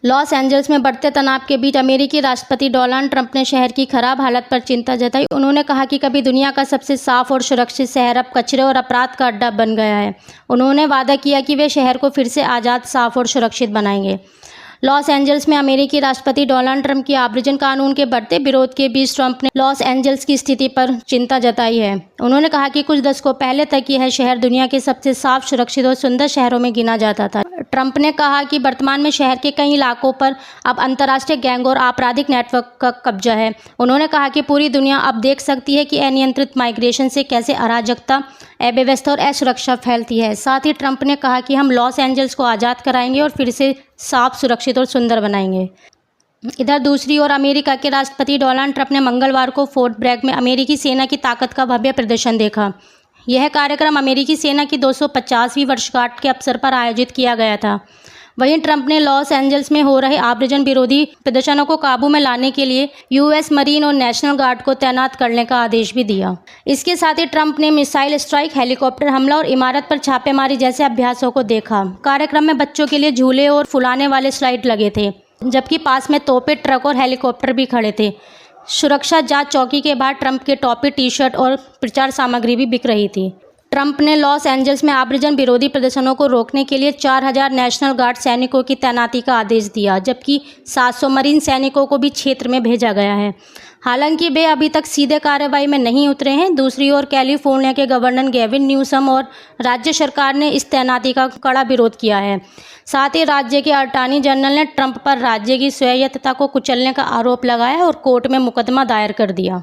Los Angeles में बढ़ते तनाव के बीच अमेरिकी राष्ट्रपति डोनाल्ड ट्रंप ने शहर की खराब हालत पर चिंता जताई। उन्होंने कहा कि कभी दुनिया का सबसे साफ और सुरक्षित शहर अब कचरे और अपराध का अड्डा बन गया है। उन्होंने वादा किया कि वे शहर को फिर से आज़ाद, साफ और सुरक्षित बनाएंगे। लॉस एंजल्स में अमेरिकी राष्ट्रपति डोनाल्ड ट्रंप की आव्रजन कानून के बढ़ते विरोध के बीच ट्रंप ने लॉस एंजल्स की स्थिति पर चिंता जताई है। उन्होंने कहा कि कुछ दशकों पहले तक यह शहर दुनिया के सबसे साफ, सुरक्षित और सुंदर शहरों में गिना जाता था। ट्रंप ने कहा कि वर्तमान में शहर के कई इलाकों पर अब अंतर्राष्ट्रीय गैंग और आपराधिक नेटवर्क का कब्जा है। उन्होंने कहा कि पूरी दुनिया अब देख सकती है कि अनियंत्रित माइग्रेशन से कैसे अराजकता, अव्यवस्था और असुरक्षा फैलती है। साथ ही ट्रंप ने कहा कि हम लॉस एंजल्स को आज़ाद कराएंगे और फिर से साफ, सुरक्षित और सुंदर बनाएंगे। इधर दूसरी ओर अमेरिका के राष्ट्रपति डोनाल्ड ट्रंप ने मंगलवार को फोर्ट ब्रैग में अमेरिकी सेना की ताकत का भव्य प्रदर्शन देखा। यह कार्यक्रम अमेरिकी सेना की 250वीं वर्षगांठ के अवसर पर आयोजित किया गया था। वहीं ट्रंप ने लॉस एंजल्स में हो रहे आव्रजन विरोधी प्रदर्शनों को काबू में लाने के लिए यूएस मरीन और नेशनल गार्ड को तैनात करने का आदेश भी दिया। इसके साथ ही ट्रंप ने मिसाइल स्ट्राइक, हेलीकॉप्टर हमला और इमारत पर छापेमारी जैसे अभ्यासों को देखा। कार्यक्रम में बच्चों के लिए झूले और फुलाने वाले स्लाइड लगे थे, जबकि पास में तोपें, ट्रक और हेलीकॉप्टर भी खड़े थे। सुरक्षा जांच चौकी के बाहर ट्रंप के टोपी, टी-शर्ट और प्रचार सामग्री भी बिक रही थी। ट्रंप ने लॉस एंजल्स में आव्रजन विरोधी प्रदर्शनों को रोकने के लिए 4000 नेशनल गार्ड सैनिकों की तैनाती का आदेश दिया, जबकि 700 मरीन सैनिकों को भी क्षेत्र में भेजा गया है। हालांकि वे अभी तक सीधे कार्रवाई में नहीं उतरे हैं। दूसरी ओर कैलिफोर्निया के गवर्नर गेविन न्यूसम और राज्य सरकार ने इस तैनाती का कड़ा विरोध किया है। साथ ही राज्य के अटॉर्नी जनरल ने ट्रंप पर राज्य की स्वायत्तता को कुचलने का आरोप लगाया और कोर्ट में मुकदमा दायर कर दिया।